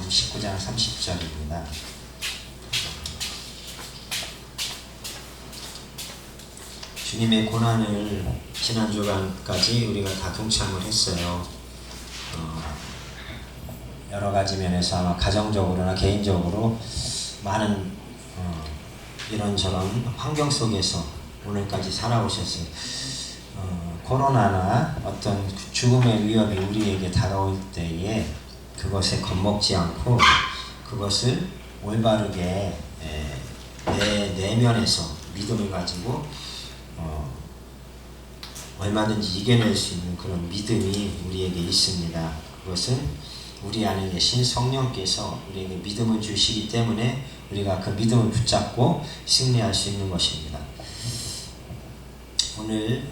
19장 30절입니다. 주님의 고난을 지난 주간까지 우리가 다 동참을 했어요. 여러 가지 면에서 아마 가정적으로나 개인적으로 많은 이런저런 환경 속에서 오늘까지 살아오셨어요. 코로나나 어떤 죽음의 위협이 우리에게 다가올 때에 그것에 겁먹지 않고 그것을 올바르게 내 내면에서 믿음을 가지고 얼마든지 이겨낼 수 있는 그런 믿음이 우리에게 있습니다. 그것은 우리 안에 계신 성령께서 우리에게 믿음을 주시기 때문에 우리가 그 믿음을 붙잡고 승리할 수 있는 것입니다. 오늘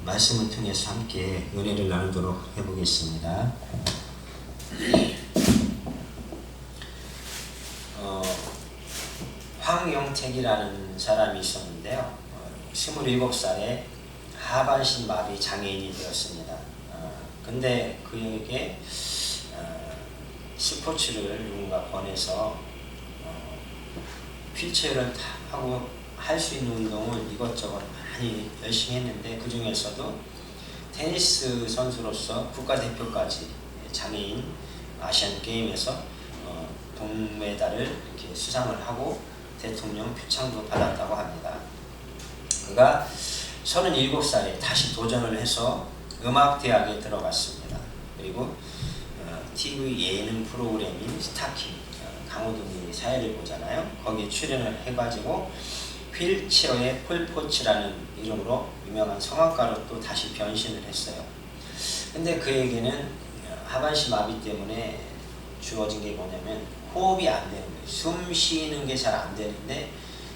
말씀을 통해서 함께 은혜를 나누도록 해보겠습니다. 황영택이라는 사람이 있었는데요. 27살에 하반신 마비 장애인이 되었습니다. 근데 그에게 스포츠를 누군가 권해서 휠체어를 타고 할 수 있는 운동을 이것저것 많이 열심히 했는데 그 중에서도 테니스 선수로서 국가대표까지 장애인 아시안 게임에서 동메달을 이렇게 수상을 하고 대통령 표창도 받았다고 합니다. 그가 37살에 다시 도전을 해서 음악대학에 들어갔습니다. 그리고 TV 예능 프로그램인 스타킹, 강호동이 사회를 보잖아요. 거기에 출연을 해가지고 휠체어의 폴포츠라는 이름으로 유명한 성악가로 또 다시 변신을 했어요. 근데 그에게는 하반신 마비 때문에 주어진 게 뭐냐면 호흡이 안 되는 거예요. 숨 쉬는 게 잘 안 되는데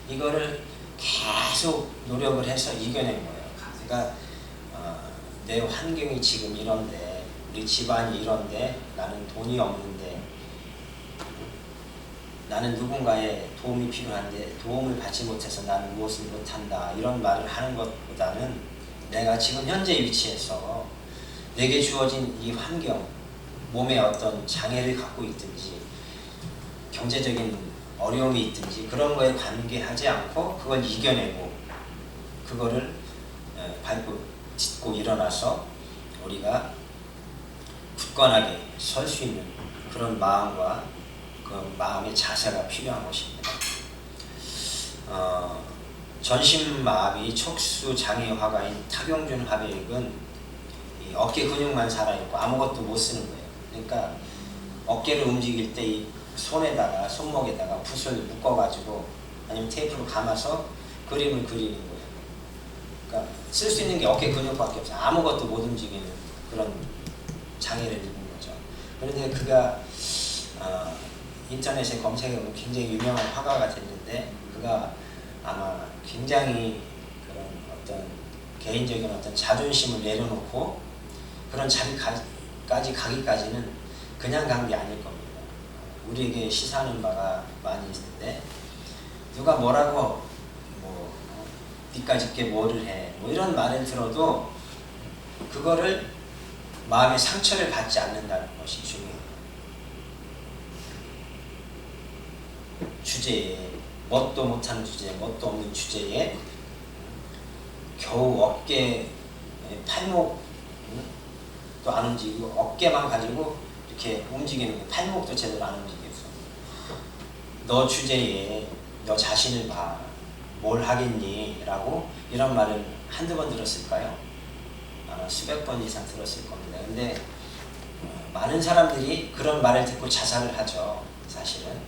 이거를 계속 노력을 해서 이겨낸 거예요. 그러니까 내 환경이 지금 이런데, 우리 집안이 이런데, 나는 돈이 없는데, 나는 누군가의 도움이 필요한데 도움을 받지 못해서 나는 무엇을 못한다, 이런 말을 하는 것보다는 내가 지금 현재 위치에서 내게 주어진 이 환경, 몸에 어떤 장애를 갖고 있든지 경제적인 어려움이 있든지 그런 거에 관계하지 않고 그걸 이겨내고 그거를 밟고 딛고 일어나서 우리가 굳건하게 설 수 있는 그런 마음과 그 마음의 자세가 필요한 것입니다. 전신마비 척수장애 화가인 타경준 화백은 이 어깨 근육만 살아있고 아무것도 못 쓰는 거예요. 그러니까 어깨를 움직일 때 이 손에다가 손목에다가 붓을 묶어가지고 아니면 테이프로 감아서 그림을 그리는 거예요. 그러니까 쓸 수 있는 게 어깨 근육밖에 없어요. 아무것도 못 움직이는 그런 장애를 입은 거죠. 그런데 그가 인터넷에 검색해보면 굉장히 유명한 화가가 됐는데 그가 아마 굉장히 그런 어떤 개인적인 어떤 자존심을 내려놓고 그런 자리까지 가기까지는 그냥 간 게 아닐 겁니다. 우리에게 시사하는 바가 많이 있는데 누가 뭐라고 니까짓 게 뭐를 해, 이런 말을 들어도 그거를 마음의 상처를 받지 않는다는 것이 중요해요. 주제에, 뭣도 못하는 주제에, 뭣도 없는 주제에 겨우 어깨, 팔목도 안 움직이고 어깨만 가지고 이렇게 움직이는 거, 팔목도 제대로 안 움직여서 너 주제에 너 자신을 봐, 뭘 하겠니? 라고 이런 말을 한두 번 들었을까요? 아마 수백 번 이상 들었을 겁니다. 근데 많은 사람들이 그런 말을 듣고 자살을 하죠, 사실은.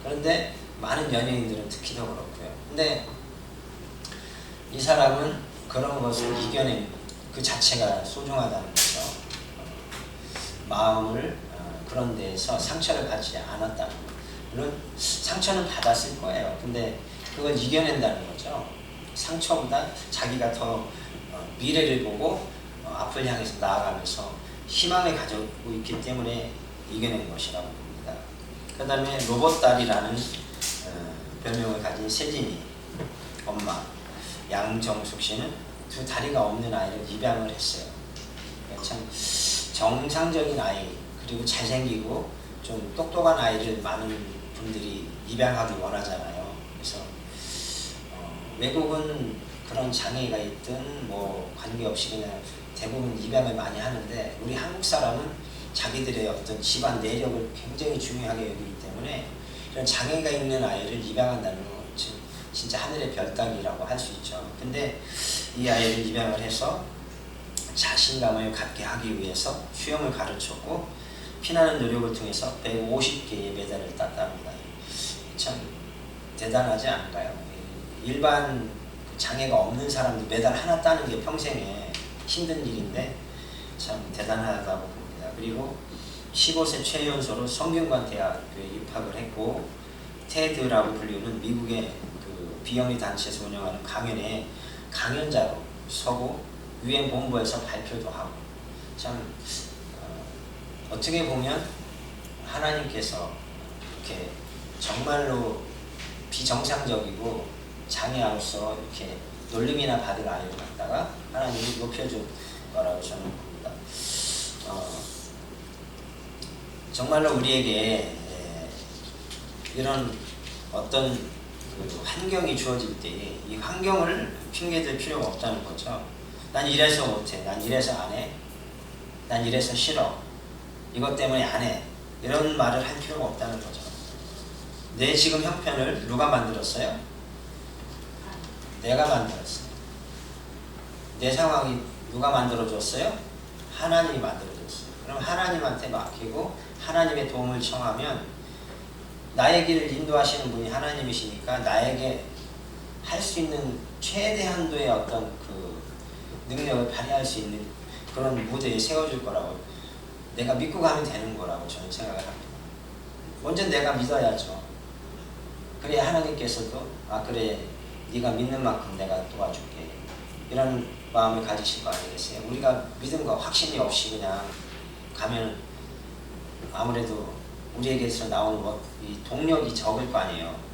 그런데 많은 연예인들은 특히 더 그렇고요. 근데 이 사람은 그런 것을 이겨낸 그 자체가 소중하다는 거죠. 마음을 그런 데에서 상처를 받지 않았다는 거. 물론 상처는 받았을 거예요. 근데 그걸 이겨낸다는 거죠. 상처보다 자기가 더 미래를 보고 앞을 향해서 나아가면서 희망을 가지고 있기 때문에 이겨낸 것이라고 봅니다. 그 다음에 로봇다리라는 별명을 가진 세진이 엄마 양정숙 씨는 두 다리가 없는 아이를 입양을 했어요. 참 정상적인 아이, 그리고 잘생기고 좀 똑똑한 아이를 많은 분들이 입양하기 원하잖아요. 그래서 외국은 그런 장애가 있든 뭐 관계없이 그냥 대부분 입양을 많이 하는데, 우리 한국 사람은 자기들의 어떤 집안 내력을 굉장히 중요하게 여기기 때문에 이런 장애가 있는 아이를 입양한다는 건 진짜 하늘의 별 따기라고 할 수 있죠. 근데 이 아이를 입양을 해서 자신감을 갖게 하기 위해서 수영을 가르쳤고, 피나는 노력을 통해서 150개의 메달을 땄답니다. 참 대단하지 않을까요? 일반 장애가 없는 사람도 메달 하나 따는 게 평생에 힘든 일인데 참 대단하다고 봅니다. 그리고 15세 최연소로 성균관 대학교에 입학을 했고, 테드라고 불리는 미국의 그 비영리 단체에서 운영하는 강연에 강연자로 서고 유엔 본부에서 발표도 하고, 참 어떻게 보면 하나님께서 이렇게 정말로 비정상적이고 장애아로서 이렇게 놀림이나 받을 아이를 갖다가 하나님이 높여준 거라고 저는 봅니다. 정말로 우리에게 이런 어떤 그 환경이 주어질 때 이 환경을 핑계댈 필요가 없다는 거죠. 난 이래서 못해, 난 이래서 안 해, 난 이래서 싫어, 이것 때문에 안 해, 이런 말을 할 필요가 없다는 거죠. 내 지금 형편을 누가 만들었어요? 내가 만들었어요. 내 상황이 누가 만들어줬어요? 하나님이 만들어줬어요. 그럼 하나님한테 맡기고 하나님의 도움을 청하면, 나의 길을 인도하시는 분이 하나님이시니까 나에게 할 수 있는 최대한도의 어떤 그 능력을 발휘할 수 있는 그런 무대에 세워줄 거라고, 내가 믿고 가면 되는 거라고 저는 생각을 합니다. 먼저 내가 믿어야죠. 그래야 하나님께서도 그래, 네가 믿는 만큼 내가 도와줄게, 이런 마음을 가지실 거 아니겠어요? 우리가 믿음과 확신이 없이 그냥 가면 아무래도 우리에게서 나오는 이 동력이 적을 거 아니에요.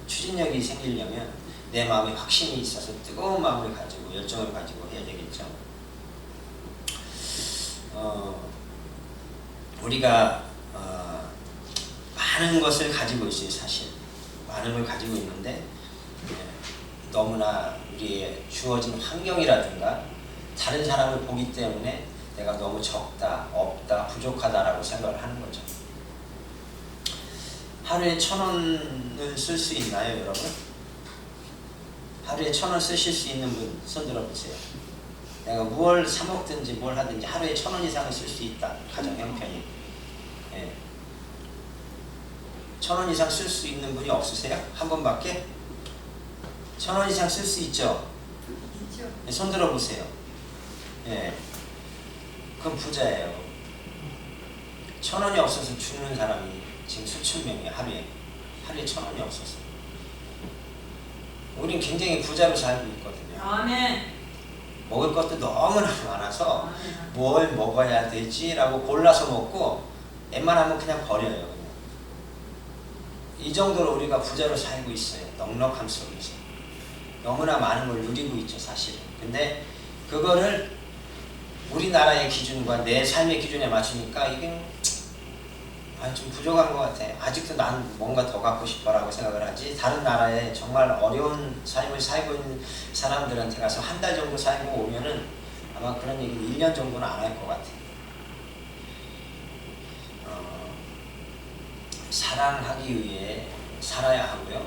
추진력이 생기려면 내 마음에 확신이 있어서 뜨거운 마음을 가지고 열정을 가지고 해야 되겠죠. 우리가 많은 것을 가지고 있어요. 사실 많은 걸 가지고 있는데 너무나 우리의 주어진 환경이라든가 다른 사람을 보기 때문에 내가 너무 적다, 없다, 부족하다라고 생각을 하는 거죠. 하루에 1,000원을 쓸 수 있나요, 여러분? 하루에 1,000원 쓰실 수 있는 분 손 들어보세요. 내가 뭘 사 먹든지 뭘 하든지 하루에 1,000원 이상을 쓸 수 있다, 가정 형편이. 1,000원 이상 쓸 수 있는 분이 없으세요? 한 번밖에? 1,000원 이상 쓸 수 있죠? 있죠. 손 들어보세요. 그건 부자예요. 1,000원이 없어서 죽는 사람이 지금 수천 명이에요. 하루에 1,000원이 없어서. 우린 굉장히 부자로 살고 있거든요. 아멘. 먹을 것도 너무나 많아서 뭘 먹어야 되지? 라고 골라서 먹고 웬만하면 그냥 버려요. 그냥. 이 정도로 우리가 부자로 살고 있어요. 넉넉함 속에서. 너무나 많은 걸 누리고 있죠, 사실은. 근데 그거를 우리나라의 기준과 내 삶의 기준에 맞추니까 이게 좀 부족한 것 같아. 아직도 난 뭔가 더 갖고 싶어라고 생각을 하지, 다른 나라에 정말 어려운 삶을 살고 있는 사람들한테 가서 한 달 정도 살고 오면은 아마 그런 얘기 1년 정도는 안 할 것 같아. 사랑하기 위해 살아야 하고요,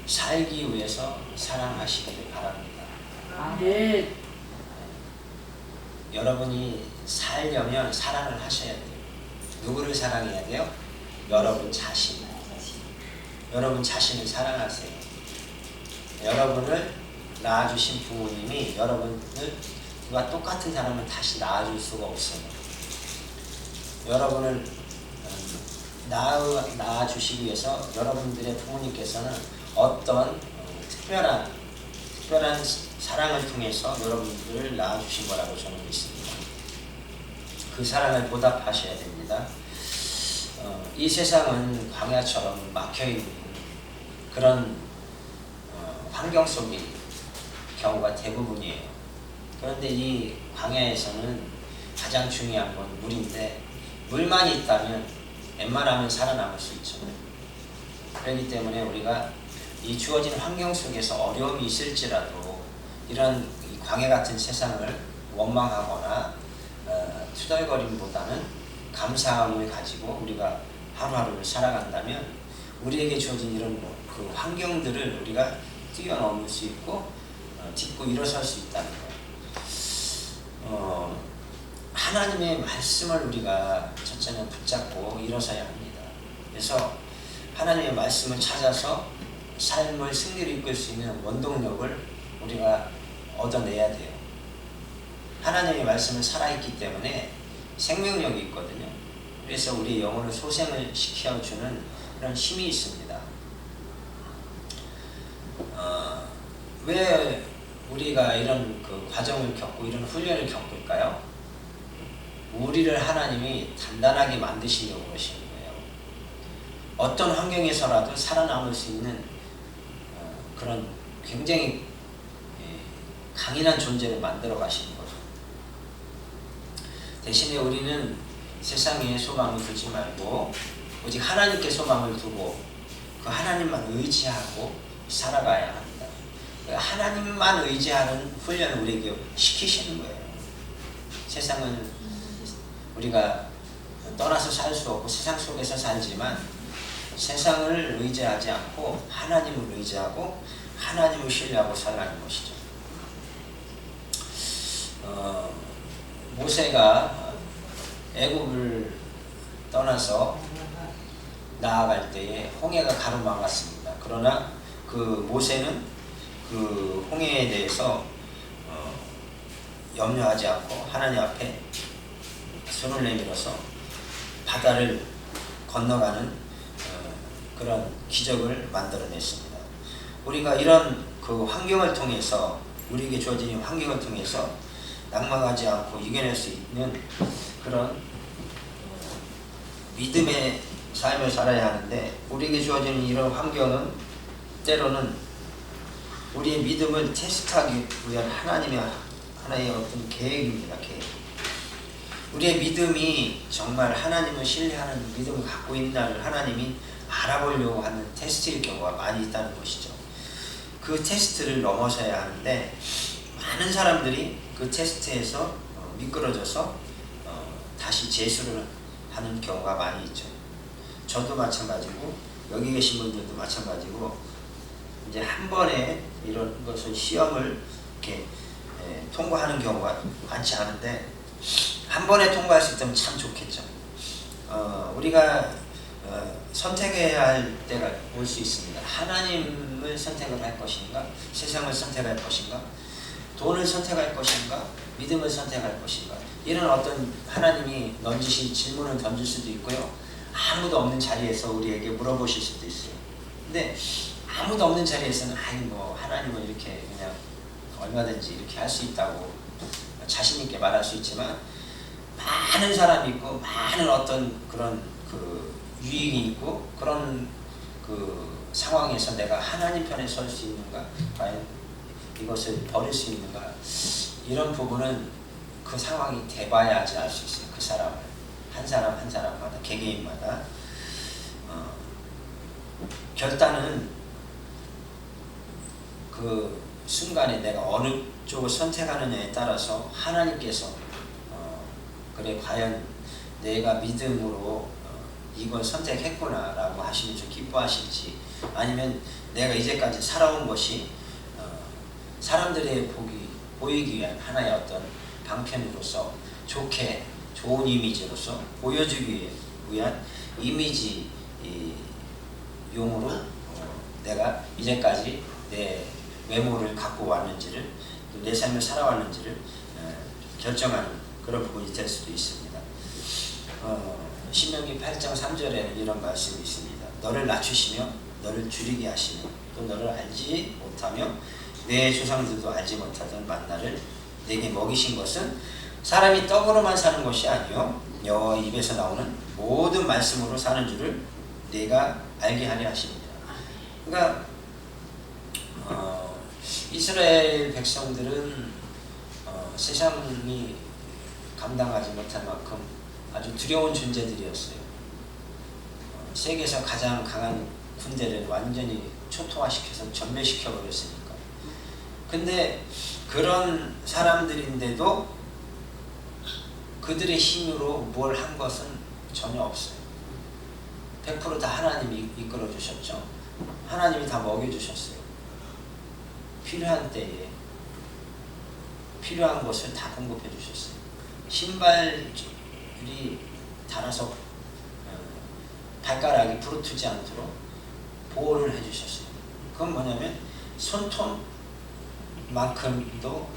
살기 위해서 사랑하시기를 바랍니다. 네. 여러분이 살려면 사랑을 하셔야 돼요. 누구를 사랑해야 돼요? 여러분 자신. 여러분 자신을 사랑하세요. 여러분을 낳아주신 부모님이 여러분과 똑같은 사람을 다시 낳아줄 수가 없어요. 여러분을 낳아주시기 위해서 여러분들의 부모님께서는 어떤 특별한 사랑을 통해서 여러분들을 낳아주신 거라고 저는 믿습니다. 그 사랑을 보답하셔야 됩니다. 이 세상은 광야처럼 막혀있는 그런 환경 속의 경우가 대부분이에요. 그런데 이 광야에서는 가장 중요한 건 물인데, 물만 있다면 웬만하면 살아남을 수 있죠. 그렇기 때문에 우리가 이 주어진 환경 속에서 어려움이 있을지라도 이런 광해 같은 세상을 원망하거나 투덜거림보다는 감사함을 가지고 우리가 하루하루를 살아간다면 우리에게 주어진 이런 그 환경들을 우리가 뛰어넘을 수 있고 딛고 일어설 수 있다는 거예요. 하나님의 말씀을 우리가 첫째는 붙잡고 일어서야 합니다. 그래서 하나님의 말씀을 찾아서 삶을 승리로 이끌 수 있는 원동력을 우리가 얻어내야 돼요. 하나님의 말씀은 살아있기 때문에 생명력이 있거든요. 그래서 우리 영혼을 소생을 시켜주는 그런 힘이 있습니다. 왜 우리가 이런 그 과정을 겪고 이런 훈련을 겪을까요? 우리를 하나님이 단단하게 만드시려고 그러시는 거예요. 어떤 환경에서라도 살아남을 수 있는 그런 굉장히 강인한 존재를 만들어 가시는 거죠. 대신에 우리는 세상에 소망을 두지 말고 오직 하나님께 소망을 두고 그 하나님만 의지하고 살아가야 합니다. 하나님만 의지하는 훈련을 우리에게 시키시는 거예요. 세상은 우리가 떠나서 살 수 없고 세상 속에서 살지만 세상을 의지하지 않고 하나님을 의지하고 하나님을 신뢰하고 살아가는 것이죠. 모세가 애굽을 떠나서 나아갈 때에 홍해가 가로막았습니다. 그러나 그 모세는 그 홍해에 대해서 염려하지 않고 하나님 앞에 손을 내밀어서 바다를 건너가는 그런 기적을 만들어냈습니다. 우리가 이런 그 환경을 통해서 우리에게 주어진 이 환경을 통해서 낙망하지 않고 이겨낼 수 있는 그런 믿음의 삶을 살아야 하는데 우리에게 주어진 이런 환경은 때로는 우리의 믿음을 테스트하기 위한 하나의 어떤 계획입니다. 계획. 우리의 믿음이 정말 하나님을 신뢰하는 믿음을 갖고 있나를 하나님이 알아보려고 하는 테스트일 경우가 많이 있다는 것이죠. 그 테스트를 넘어서야 하는데 많은 사람들이 그 테스트에서 미끄러져서 다시 재수를 하는 경우가 많이 있죠. 저도 마찬가지고 여기 계신 분들도 마찬가지고 이제 한 번에 이런 것을 시험을 이렇게 통과하는 경우가 많지 않은데 한 번에 통과할 수 있다면 참 좋겠죠. 우리가 선택해야 할 때가 올 수 있습니다. 하나님을 선택을 할 것인가, 세상을 선택할 것인가, 돈을 선택할 것인가, 믿음을 선택할 것인가, 이런 어떤 하나님이 넌지시 질문을 던질 수도 있고요. 아무도 없는 자리에서 우리에게 물어보실 수도 있어요. 근데 아무도 없는 자리에서는 하나님은 이렇게 그냥 얼마든지 이렇게 할 수 있다고 자신 있게 말할 수 있지만 많은 사람이 있고 많은 어떤 그런 그 유익이 있고 그런 그 상황에서 내가 하나님 편에 설 수 있는가, 과연 이것을 버릴 수 있는가, 이런 부분은 그 상황이 돼봐야지 알 수 있어요. 그 사람을 한 사람 한 사람마다 개개인마다 결단은 그 순간에 내가 어느 쪽을 선택하느냐에 따라서 하나님께서 그래 과연 내가 믿음으로 이걸 선택했구나 라고 하시면서 기뻐하실지, 아니면 내가 이제까지 살아온 것이 사람들의 보이기 위한 하나의 어떤 방편으로서 좋은 이미지로서 보여주기 위한 이미지 용으로 내가 이제까지 내 외모를 갖고 왔는지를, 내 삶을 살아왔는지를 결정하는 그런 부분이 될 수도 있습니다. 신명기 8장 3절에는 이런 말씀이 있습니다. 너를 낮추시며 너를 줄이게 하시며 또 너를 알지 못하며 내 조상들도 알지 못하던 만나를 내게 먹이신 것은 사람이 떡으로만 사는 것이 아니요 여호와 입에서 나오는 모든 말씀으로 사는 줄을 내가 알게 하려 하십니다. 그러니까 이스라엘 백성들은 세상이 감당하지 못할 만큼 아주 두려운 존재들이었어요. 세계에서 가장 강한 군대를 완전히 초토화시켜서 전멸시켜 버렸으니까. 근데 그런 사람들인데도 그들의 힘으로 뭘 한 것은 전혀 없어요. 100% 다 하나님이 이끌어 주셨죠. 하나님이 다 먹여주셨어요. 필요한 때에 필요한 것을 다 공급해 주셨어요. 신발이 닳아서 발가락이 부르트지 않도록 보호를 해주셨어요. 그건 뭐냐면 손톱만큼도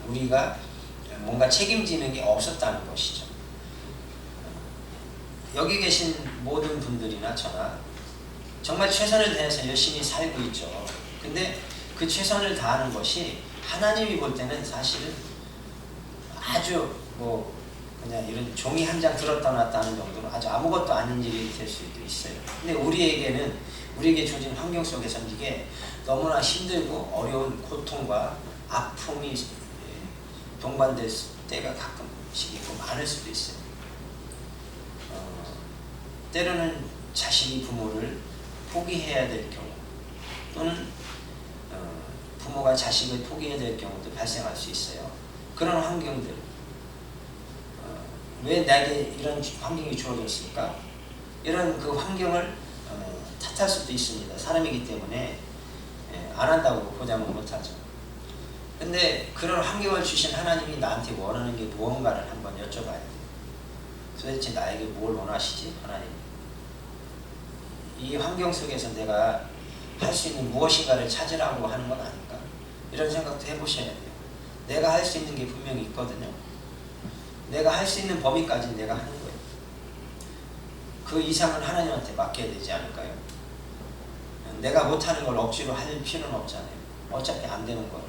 우리가 뭔가 책임지는 게 없었다는 것이죠. 여기 계신 모든 분들이나 저나 정말 최선을 다해서 열심히 살고 있죠. 근데 그 최선을 다하는 것이 하나님이 볼 때는 사실은 아주 그냥 이런 종이 한 장 들었다 놨다 하는 정도로 아주 아무것도 아닌 일이 될 수도 있어요. 근데 우리에게 주어진 환경 속에서는 이게 너무나 힘들고 어려운 고통과 아픔이 동반될 때가 가끔씩 있고 많을 수도 있어요. 때로는 자식이 부모를 포기해야 될 경우, 또는 부모가 자식을 포기해야 될 경우도 발생할 수 있어요. 그런 환경들, 왜 나에게 이런 환경이 주어졌을까? 이런 그 환경을 탓할 수도 있습니다. 사람이기 때문에 안 한다고 보장은 못하죠. 근데 그런 환경을 주신 하나님이 나한테 원하는 게 무언가를 한번 여쭤봐야 돼요. 도대체 나에게 뭘 원하시지? 하나님, 이 환경 속에서 내가 할 수 있는 무엇인가를 찾으라고 하는 건 아닐까? 이런 생각도 해보셔야 돼요. 내가 할 수 있는 게 분명히 있거든요. 내가 할 수 있는 범위까지 내가 하는 거예요. 그 이상은 하나님한테 맡겨야 되지 않을까요? 내가 못하는 걸 억지로 할 필요는 없잖아요. 어차피 안 되는 거를.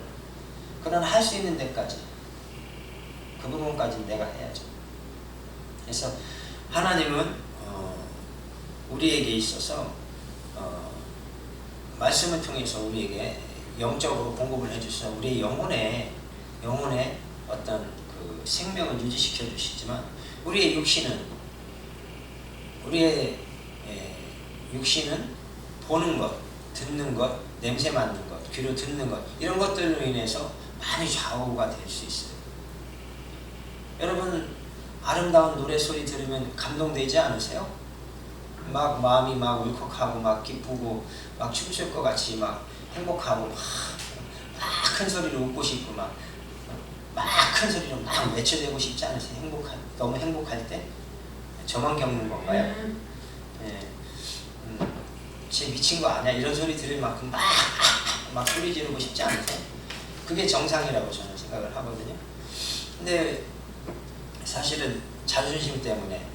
그러나 할 수 있는 데까지, 그 부분까지 내가 해야죠. 그래서 하나님은 우리에게 있어서 말씀을 통해서 우리에게 영적으로 공급을 해주셔서 우리의 영혼의 어떤 그 생명을 유지시켜 주시지만, 우리의 육신은 보는 것, 듣는 것, 냄새 맡는 것, 귀로 듣는 것, 이런 것들로 인해서 많이 좌우가 될 수 있어요. 여러분, 아름다운 노래 소리 들으면 감동되지 않으세요? 막 마음이 막 울컥하고 막 기쁘고 막 춤출 것 같이 막 행복하고 막 큰 소리로 웃고 싶고 막 큰 소리로 막 외쳐대고 싶지 않으세요? 너무 행복할 때? 저만 겪는 건가요? 쟤 미친 거 아니야? 이런 소리 들을 만큼 막 소리 지르고 싶지 않으세요? 그게 정상이라고 저는 생각을 하거든요. 근데 사실은 자존심 때문에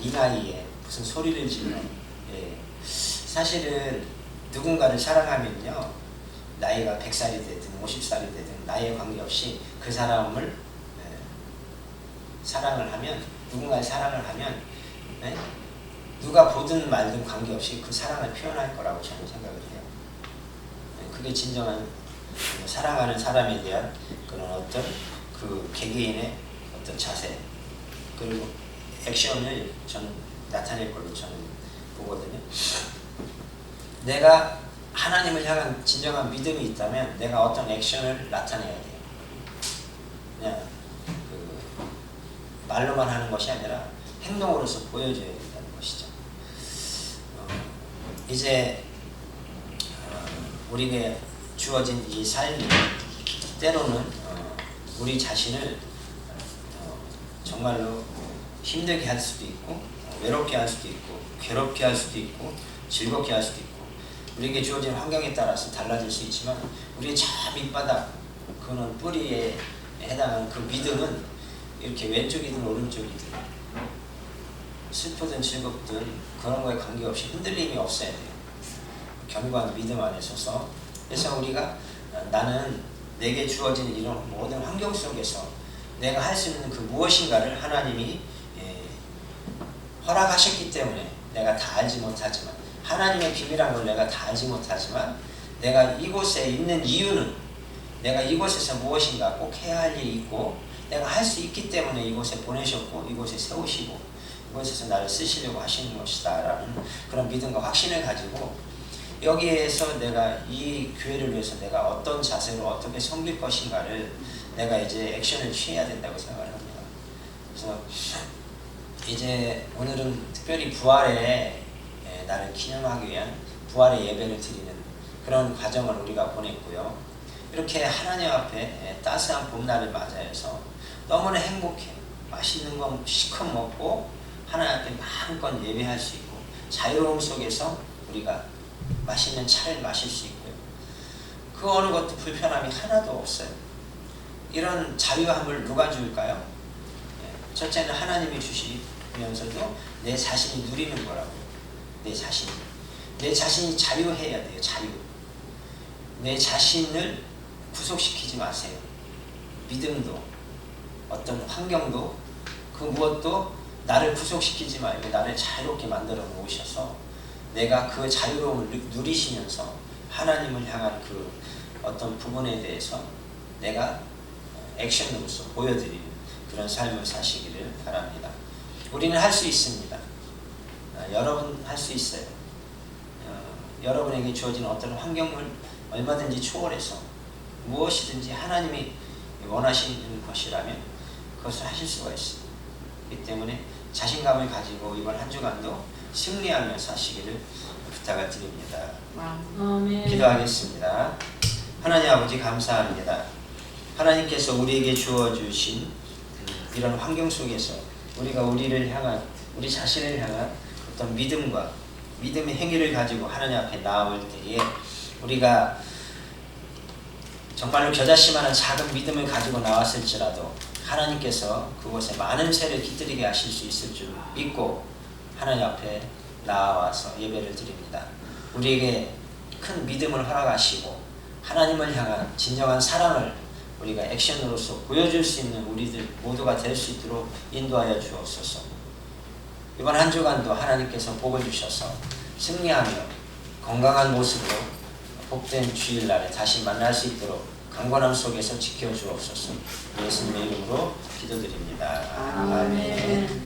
이 나이에 무슨 소리를 지르는, 사실은 누군가를 사랑하면요, 나이가 100살이 되든 50살이 되든 나이에 관계없이 그 사람을 사랑을 하면, 누군가를 사랑을 하면 누가 보든 말든 관계없이 그 사랑을 표현할 거라고 저는 생각을 해요. 그게 진정한 사랑하는 사람에 대한 그런 어떤 그 개개인의 어떤 자세, 그리고 액션을 저는 나타낼 걸로 저는 보거든요. 내가 하나님을 향한 진정한 믿음이 있다면 내가 어떤 액션을 나타내야 돼요. 그냥 말로만 하는 것이 아니라 행동으로서 보여줘야 된다는 것이죠. 이제 우리에게 주어진 이 삶이 때로는 우리 자신을 정말로 힘들게 할 수도 있고, 외롭게 할 수도 있고, 괴롭게 할 수도 있고, 즐겁게 할 수도 있고, 우리에게 주어진 환경에 따라서 달라질 수 있지만, 우리의 저 밑바닥, 그는 뿌리에 해당하는 그 믿음은 이렇게 왼쪽이든 오른쪽이든 슬프든 즐겁든 그런 거에 관계없이 흔들림이 없어야 돼요. 견고한 믿음 안에 서서. 그래서 우리가 나는 내게 주어진 이런 모든 환경 속에서 내가 할 수 있는 그 무엇인가를 하나님이 허락하셨기 때문에 내가 다 알지 못하지만, 하나님의 비밀한 걸 내가 다 알지 못하지만, 내가 이곳에 있는 이유는 내가 이곳에서 무엇인가 꼭 해야 할 일이 있고, 내가 할 수 있기 때문에 이곳에 보내셨고, 이곳에 세우시고, 그곳에서 나를 쓰시려고 하시는 것이다 라는 그런 믿음과 확신을 가지고 여기에서 내가 이 교회를 위해서 내가 어떤 자세로 어떻게 섬길 것인가를 내가 이제 액션을 취해야 된다고 생각을 합니다. 그래서 이제 오늘은 특별히 부활의 날을 기념하기 위한 부활의 예배를 드리는 그런 과정을 우리가 보냈고요. 이렇게 하나님 앞에 따스한 봄날을 맞이해서 너무나 행복해. 맛있는 거 실컷 먹고 하나님 앞에 마음껏 예배할 수 있고 자유로움 속에서 우리가 맛있는 차를 마실 수 있고요. 그 어느 것도 불편함이 하나도 없어요. 이런 자유함을 누가 줄까요? 첫째는 하나님이 주시면서도 내 자신이 누리는 거라고요. 내 자신이 자유해야 돼요. 자유. 내 자신을 구속시키지 마세요. 믿음도 어떤 환경도 그 무엇도 나를 구속시키지 말고 나를 자유롭게 만들어 놓으셔서 내가 그 자유로움을 누리시면서 하나님을 향한 그 어떤 부분에 대해서 내가 액션으로서 보여드리는 그런 삶을 사시기를 바랍니다. 우리는 할 수 있습니다. 여러분 할 수 있어요. 여러분에게 주어진 어떤 환경을 얼마든지 초월해서 무엇이든지 하나님이 원하시는 것이라면 그것을 하실 수가 있습니다. 그렇기 때문에 자신감을 가지고 이번 한 주간도 승리하며 사시기를 부탁을 드립니다. 아멘. 기도하겠습니다. 하나님 아버지 감사합니다. 하나님께서 우리에게 주어주신 이런 환경 속에서 우리가 우리를 향한 우리 자신을 향한 어떤 믿음의 행위를 가지고 하나님 앞에 나올 때에 우리가 정말로 겨자씨만한 작은 믿음을 가지고 나왔을지라도 하나님께서 그곳에 많은 새를 깃들이게 하실 수 있을 줄 믿고 하나님 앞에 나와서 예배를 드립니다. 우리에게 큰 믿음을 허락하시고 하나님을 향한 진정한 사랑을 우리가 액션으로서 보여줄 수 있는 우리들 모두가 될 수 있도록 인도하여 주옵소서. 이번 한 주간도 하나님께서 복을 주셔서 승리하며 건강한 모습으로 복된 주일날에 다시 만날 수 있도록 강건함 속에서 지켜주옵소서. 예수님의 이름으로 기도드립니다. 아멘.